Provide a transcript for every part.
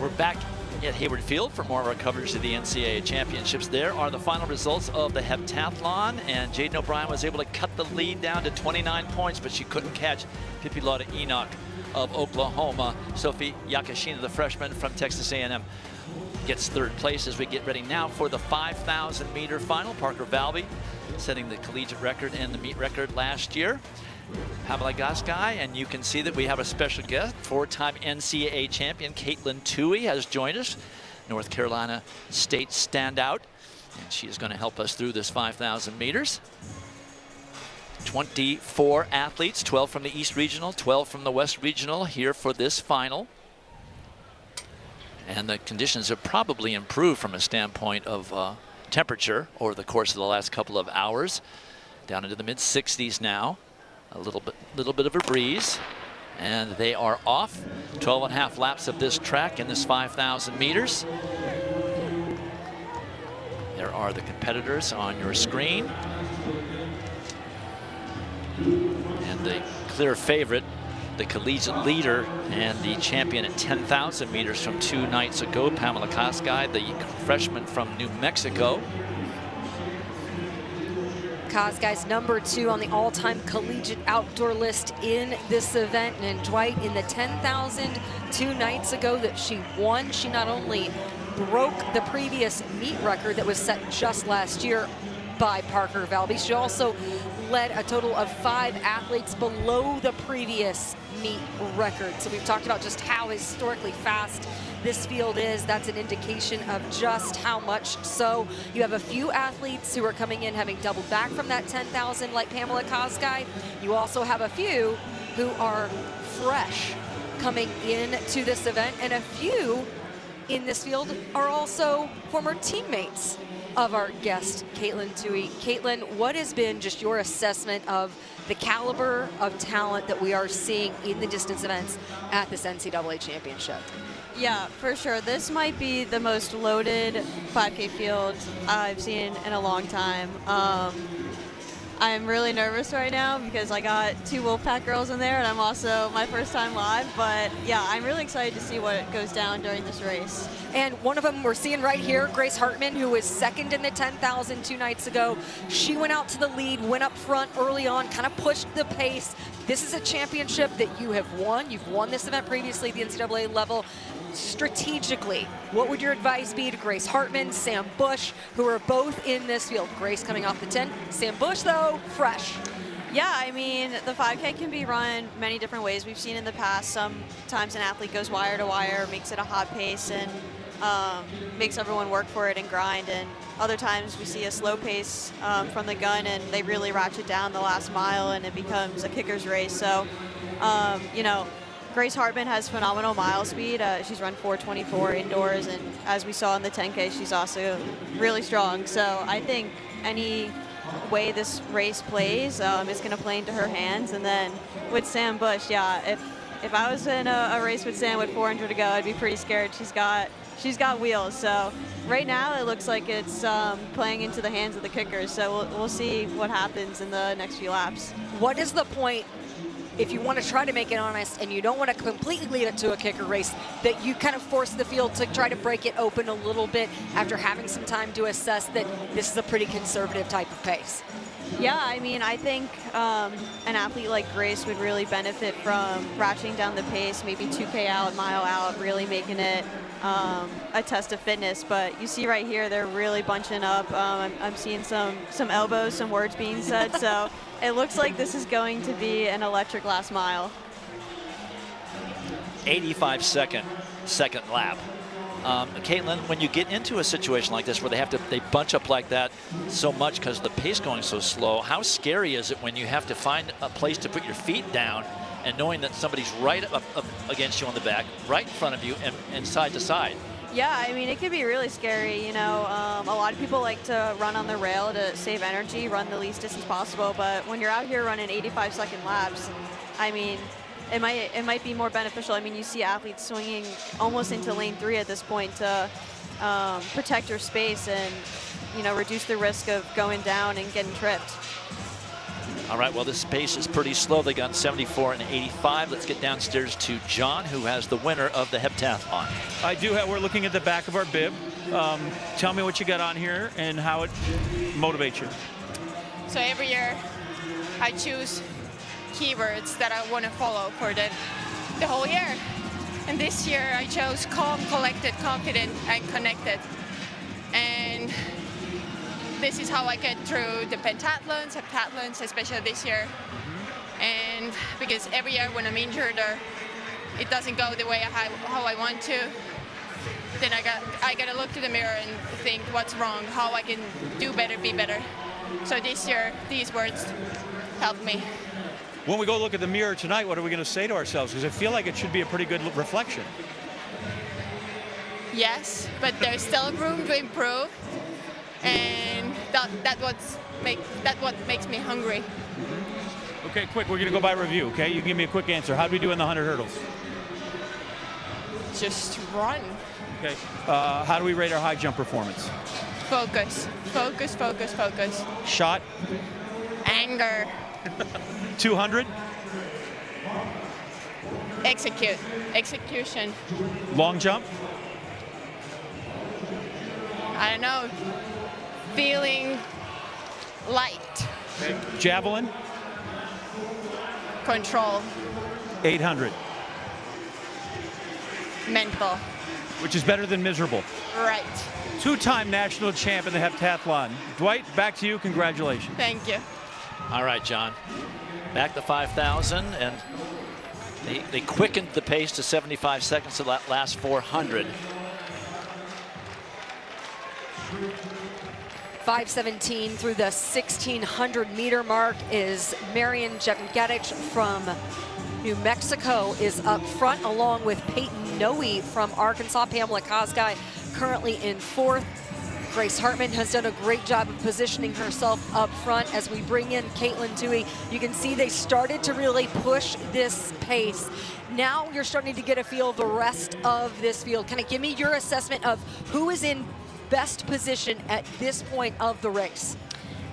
We're back at Hayward Field for more of our coverage of the NCAA championships. There are the final results of the heptathlon, and Jaden O'Brien was able to cut the lead down to 29 points, but she couldn't catch Pipilota Enoch of Oklahoma. Sophie Yakashina, the freshman from Texas A&M, gets third place as we get ready now for the 5,000 meter final. Parker Valby setting the collegiate record and the meet record last year. Pamela Gaskai, and you can see that we have a special guest, four-time NCAA champion Caitlin Toohey has joined us, North Carolina State standout, and she is going to help us through this 5,000 meters. 24 athletes, 12 from the East Regional, 12 from the West Regional here for this final. And the conditions have probably improved from a standpoint of temperature over the course of the last couple of hours. Down into the mid-60s now. A little bit of a breeze, and they are off. 12.5 laps of this track in this 5,000 meters. There are the competitors on your screen. And the clear favorite, the collegiate leader and the champion at 10,000 meters from 2 nights ago, Pamela Gaskai, the freshman from New Mexico. Gasgai's #2 on the all-time collegiate outdoor list in this event. And Dwight, in the 10,000 2 nights ago that she won, she not only broke the previous meet record that was set just last year by Parker Valby, she also led a total of 5 athletes below the previous meet record. So we've talked about just how historically fast this field is. That's an indication of just how much so. You have a few athletes who are coming in having doubled back from that 10,000 like Pamela Gaskai. You also have a few who are fresh coming into this event, and a few in this field are also former teammates of our guest, Caitlin Toohey. Caitlin, what has been just your assessment of the caliber of talent that we are seeing in the distance events at this NCAA championship? Yeah, for sure. This might be the most loaded 5K field I've seen in a long time. I'm really nervous right now because I got 2 Wolfpack girls in there, and I'm also my first time live. But yeah, I'm really excited to see what goes down during this race. And one of them we're seeing right here, Grace Hartman, who was second in the 10,000 2 nights ago. She went out to the lead, went up front early on, kind of pushed the pace. This is a championship that you have won. You've won this event previously at the NCAA level. Strategically, what would your advice be to Grace Hartman, Sam Bush, who are both in this field? Grace coming off the 10, Sam Bush, though, fresh. Yeah, I mean, the 5K can be run many different ways. We've seen in the past, sometimes an athlete goes wire to wire, makes it a hot pace, and makes everyone work for it and grind. And other times we see a slow pace from the gun, and they really ratchet down the last mile, and it becomes a kicker's race. So, you know, Grace Hartman has phenomenal mile speed. She's run 4:24 indoors, and as we saw in the 10K, she's also really strong. So I think any way this race plays is going to play into her hands. And then with Sam Bush, yeah, if I was in a race with Sam with 400 to go, I'd be pretty scared. She's got wheels. So right now it looks like it's playing into the hands of the kickers. So we'll see what happens in the next few laps. What is the point, if you want to try to make it honest and you don't want to completely leave it to a kicker race, that you kind of force the field to try to break it open a little bit after having some time to assess that this is a pretty conservative type of pace? Yeah, I mean, I think an athlete like Grace would really benefit from ratcheting down the pace, maybe 2K out, mile out, really making it a test of fitness. But you see right here, they're really bunching up. I'm seeing some elbows, some words being said. So it looks like this is going to be an electric last mile. 85-second lap. Caitlin, when you get into a situation like this where they bunch up like that so much because of the pace going so slow, how scary is it when you have to find a place to put your feet down and knowing that somebody's right up against you on the back, right in front of you, and side to side? Yeah, I mean, it can be really scary. You know, a lot of people like to run on the rail to save energy, run the least distance possible. But when you're out here running 85-second laps, I mean, it might be more beneficial. I mean, you see athletes swinging almost into lane 3 at this point to protect your space and, you know, reduce the risk of going down and getting tripped. All right, well, this pace is pretty slow. They got 74 and 85. Let's get downstairs to John, who has the winner of the heptathlon. I do have, we're looking at the back of our bib. Tell me what you got on here and how it motivates you. So every year I choose keywords that I want to follow for the whole year. And this year I chose calm, collected, confident, and connected. And this is how I get through the pentathlons, heptathlons, especially this year. And because every year when I'm injured or it doesn't go the way how I want to, then I gotta look to the mirror and think what's wrong, how I can do better, be better. So this year, these words helped me. When we go look at the mirror tonight, what are we going to say to ourselves? Because I feel like it should be a pretty good reflection. Yes, but there's still room to improve, and that's what makes me hungry. Okay, quick, we're going to go by review, okay? You give me a quick answer. How did we do in the 100 hurdles? Just run. Okay. How do we rate our high jump performance? Focus, focus, focus, focus. Shot? Anger. 200? Execute, execution. Long jump? I don't know, feeling light. Okay. Javelin? Control. 800. Mental. Which is better than miserable. Right. Two-time national champ in the heptathlon. Dwight, back to you. Congratulations. Thank you. All right, John. Back to 5,000, and they quickened the pace to 75 seconds to that last 400. 5:17 through the 1,600-meter mark is Marian Jevngetich from New Mexico is up front, along with Peyton Noe from Arkansas. Pamela Kosgei currently in fourth. Grace Hartman has done a great job of positioning herself up front. As we bring in Caitlin Dewey, you can see they started to really push this pace. Now you're starting to get a feel of the rest of this field. Kind of give me your assessment of who is in best position at this point of the race.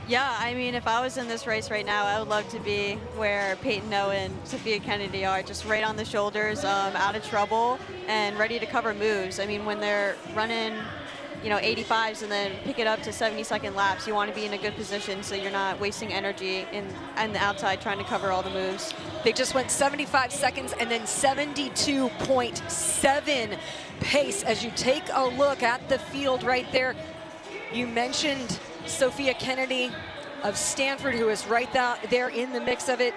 Yeah, I mean, if I was in this race right now, I would love to be where Peyton Noe and Sophia Kennedy are, just right on the shoulders, out of trouble, and ready to cover moves. I mean, when they're running, 85s and then pick it up to 70-second laps, you want to be in a good position so you're not wasting energy on the outside trying to cover all the moves. They just went 75 seconds and then 72.7 pace. As you take a look at the field right there, you mentioned Sophia Kennedy of Stanford, who is right there in the mix of it.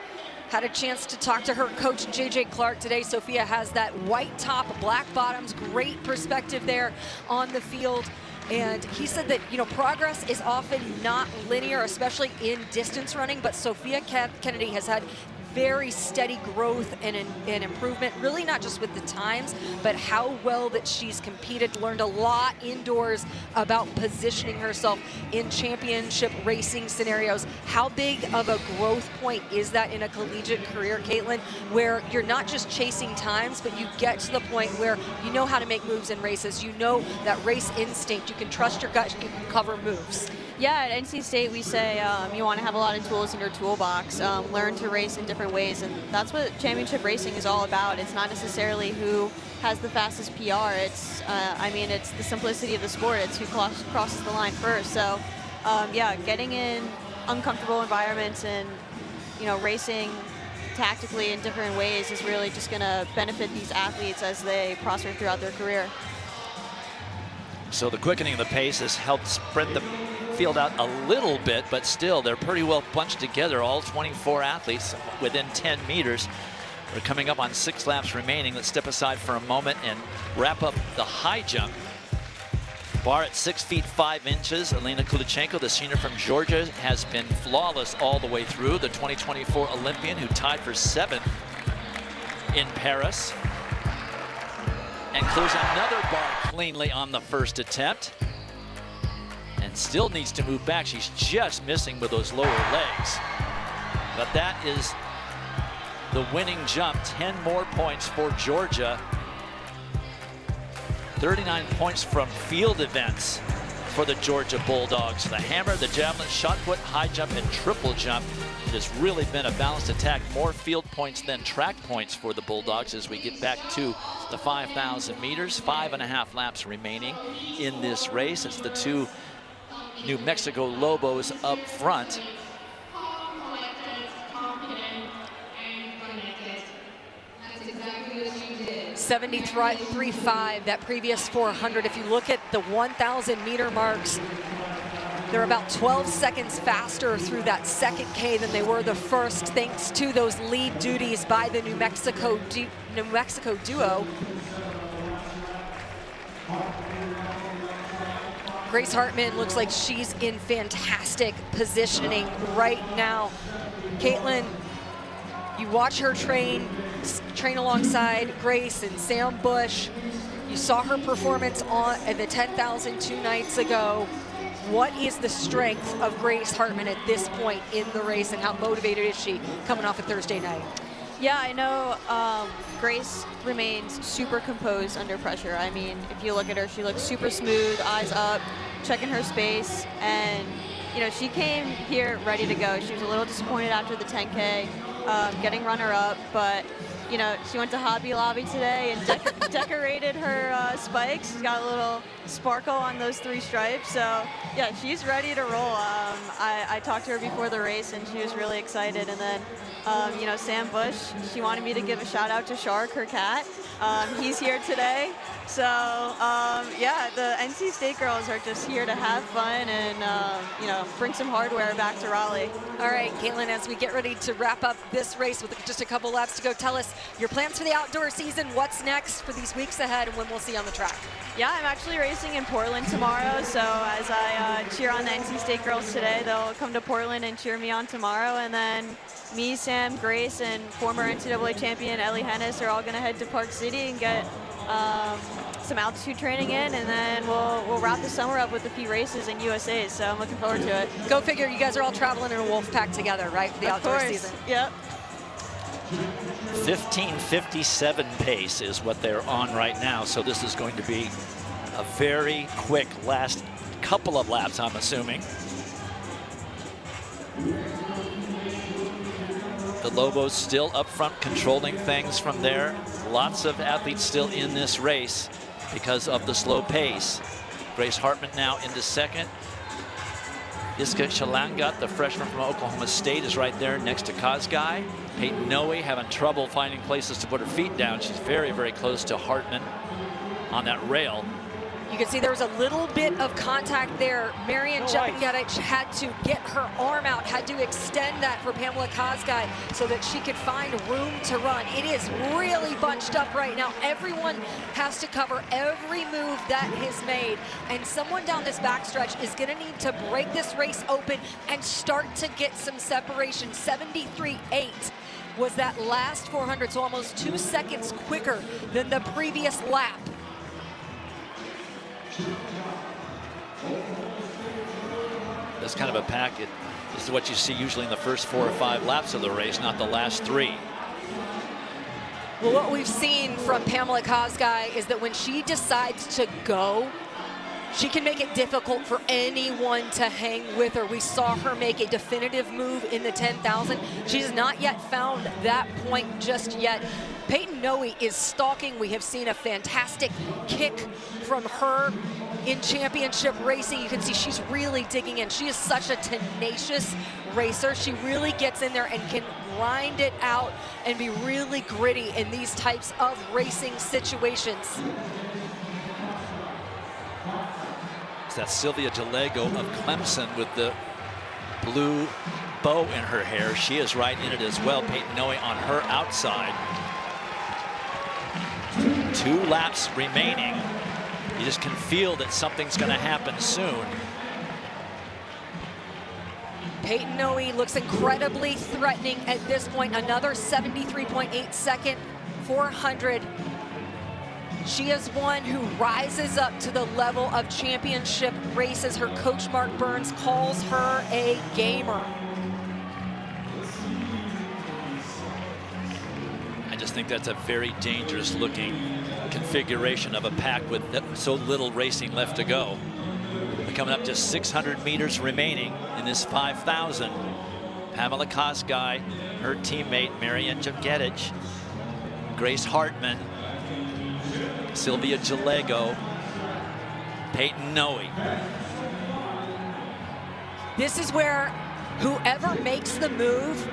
Had a chance to talk to her coach, JJ Clark, today. Sophia has that white top, black bottoms, great perspective there on the field. And he said that, progress is often not linear, especially in distance running, but Sophia Kennedy has had very steady growth and improvement, really not just with the times, but how well that she's competed, learned a lot indoors about positioning herself in championship racing scenarios. How big of a growth point is that in a collegiate career, Caitlin, where you're not just chasing times, but you get to the point where you know how to make moves in races, you know that race instinct, you can trust your gut, you can cover moves. Yeah, at NC State we say you want to have a lot of tools in your toolbox, learn to race in different ways, and that's what championship racing is all about. It's not necessarily who has the fastest PR. It's, it's the simplicity of the sport. It's who crosses the line first. So, yeah, getting in uncomfortable environments and, racing tactically in different ways is really just going to benefit these athletes as they prosper throughout their career. So the quickening of the pace has helped spread the field out a little bit, but still they're pretty well bunched together, all 24 athletes within 10 meters. We're coming up on 6 laps remaining. Let's step aside for a moment and wrap up the high jump. Bar at 6 feet 5 inches. Elena Kulichenko, the senior from Georgia, has been flawless all the way through. The 2024 Olympian who tied for 7th in Paris. And clears another bar cleanly on the first attempt. And still needs to move back. She's just missing with those lower legs. But that is the winning jump. 10 more points for Georgia. 39 points from field events. for the Georgia Bulldogs. The hammer, the javelin, shot put, high jump, and triple jump. It has really been a balanced attack. More field points than track points for the Bulldogs as we get back to the 5,000 meters. 5.5 laps remaining in this race. It's the two New Mexico Lobos up front. .73.5, that previous 400. If you look at the 1,000 meter marks, they're about 12 seconds faster through that second K than they were the first, thanks to those lead duties by the New Mexico duo. Grace Hartman looks like she's in fantastic positioning right now. Caitlin, you watch her train alongside Grace and Sam Bush. You saw her performance at the 10,000 2 nights ago. What is the strength of Grace Hartman at this point in the race, and how motivated is she coming off a Thursday night? Yeah, I know Grace remains super composed under pressure. I mean, if you look at her, she looks super smooth, eyes up, checking her space, and you know, she came here ready to go. She was a little disappointed after the 10K, getting runner-up, but you know, she went to Hobby Lobby today and decorated her spikes. She's got a little sparkle on those 3 stripes. So yeah, she's ready to roll. I talked to her before the race and she was really excited. And then, you know, Sam Bush, she wanted me to give a shout out to Shark, her cat. He's here today. So yeah, the NC State girls are just here to have fun and, you know, bring some hardware back to Raleigh. All right, Caitlin, as we get ready to wrap up this race with just a couple laps to go, tell us your plans for the outdoor season, what's next for these weeks ahead, and when we'll see you on the track. Yeah, I'm actually racing in Portland tomorrow, so as I cheer on the NC State girls today, they'll come to Portland and cheer me on tomorrow, and then me, Sam, Grace, and former NCAA champion Ellie Hennis are all going to head to Park City and get some altitude training in, and then we'll wrap the summer up with a few races in USAs, so I'm looking forward to it. Go figure, you guys are all traveling in a wolf pack together, right, for the outdoor season? Yep. 15:57 pace is what they're on right now, so this is going to be a very quick last couple of laps, I'm assuming. The Lobos still up front controlling things from there. Lots of athletes still in this race because of the slow pace. Grace Hartman now into second. Iska Shalangat, the freshman from Oklahoma State, is right there next to Kazgai. Peyton Noe having trouble finding places to put her feet down. She's very, very close to Hartman on that rail. You can see there was a little bit of contact there. Marian Jepingetich had to get her arm out, had to extend that for Pamela Kazgai so that she could find room to run. It is really bunched up right now. Everyone has to cover every move that is made, and someone down this backstretch is going to need to break this race open and start to get some separation. 73.8 was that last 400, so almost 2 seconds quicker than the previous lap. This kind of a pack, this is what you see usually in the first 4 or 5 laps of the race, not the last 3. Well, what we've seen from Pamela Kazgai is that when she decides to go, she can make it difficult for anyone to hang with her. We saw her make a definitive move in the 10,000. She has not yet found that point just yet. Peyton Noe is stalking. We have seen a fantastic kick from her in championship racing. You can see she's really digging in. She is such a tenacious racer. She really gets in there and can grind it out and be really gritty in these types of racing situations. That's Sylvia DeLego of Clemson with the blue bow in her hair. She is right in it as well. Peyton Noe on her outside. 2 laps remaining. You just can feel that something's going to happen soon. Peyton Noe looks incredibly threatening at this point. Another 73.8 second 400. She is one who rises up to the level of championship races. Her coach, Mark Burns, calls her a gamer. I just think that's a very dangerous looking configuration of a pack with so little racing left to go. Coming up just 600 meters remaining in this 5,000. Pamela Kosgei, her teammate Marian Jepketich, Grace Hartman, Sylvia Jalego, Peyton Noe. This is where whoever makes the move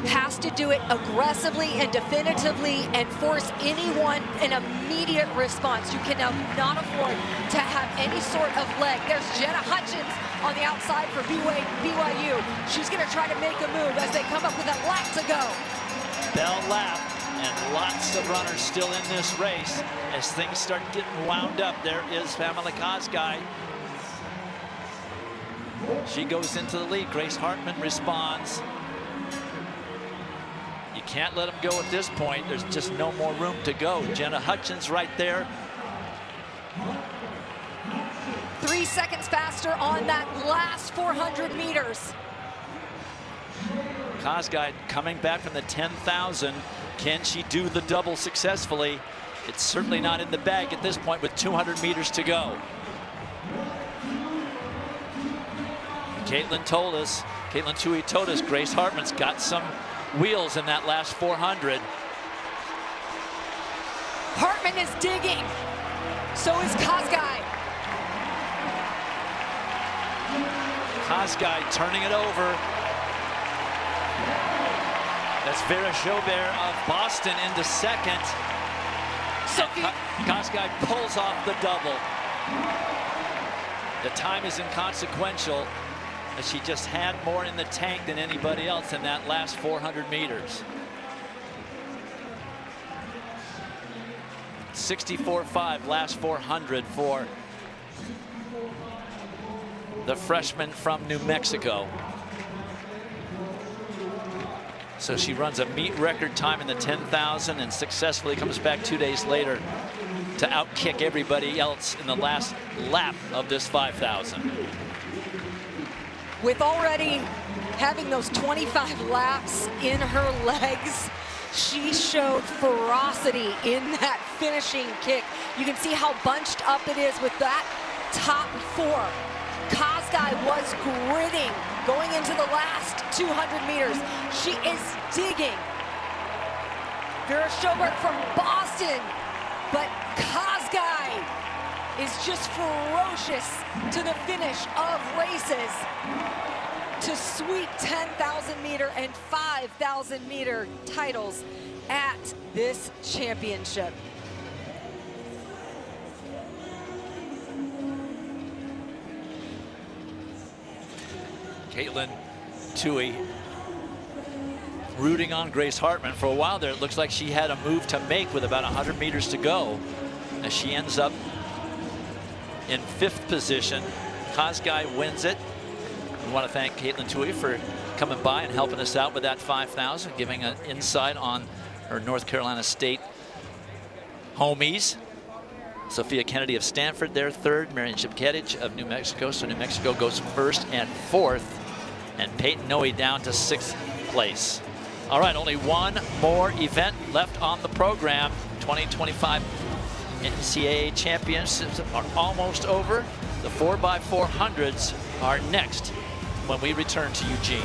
has to do it aggressively and definitively and force anyone an immediate response. You can not afford to have any sort of leg. There's Jenna Hutchins on the outside for BYU. She's going to try to make a move as they come up with a lap to go. Bell lap, and lots of runners still in this race. As things start getting wound up, there is Pamela Kosgei. She goes into the lead. Grace Hartman responds. You can't let them go at this point. There's just no more room to go. Jenna Hutchins right there. 3 seconds faster on that last 400 meters. Kosgei coming back from the 10,000. Can she do the double successfully? It's certainly not in the bag at this point with 200 meters to go. Caitlin Tui told us Grace Hartman's got some wheels in that last 400. Hartman is digging. So is Kosgei. Kosgei turning it over. That's Vera Jobert of Boston into second. Kosgei pulls off the double. The time is inconsequential, as she just had more in the tank than anybody else in that last 400 meters. 64.5 last 400 for the freshman from New Mexico. So she runs a meet record time in the 10,000 and successfully comes back 2 days later to outkick everybody else in the last lap of this 5,000. With already having those 25 laps in her legs, she showed ferocity in that finishing kick. You can see how bunched up it is with that top four. Kosgei was gritting going into the last 200 meters. She is digging. Vera Jobert from Boston, but Kosgei is just ferocious to the finish of races to sweep 10,000 meter and 5,000 meter titles at this championship. Caitlin Tui rooting on Grace Hartman. For a while there, it looks like she had a move to make with about 100 meters to go, as she ends up in 5th position. Kosgei wins it. We want to thank Caitlin Tui for coming by and helping us out with that 5,000, giving an insight on her North Carolina State homies. Sophia Kennedy of Stanford, they're 3rd. Marian Jepketich of New Mexico. So New Mexico goes 1st and 4th. And Peyton Noe down to 6th place. All right, only one more event left on the program. 2025 NCAA championships are almost over. The 4x400s are next when we return to Eugene.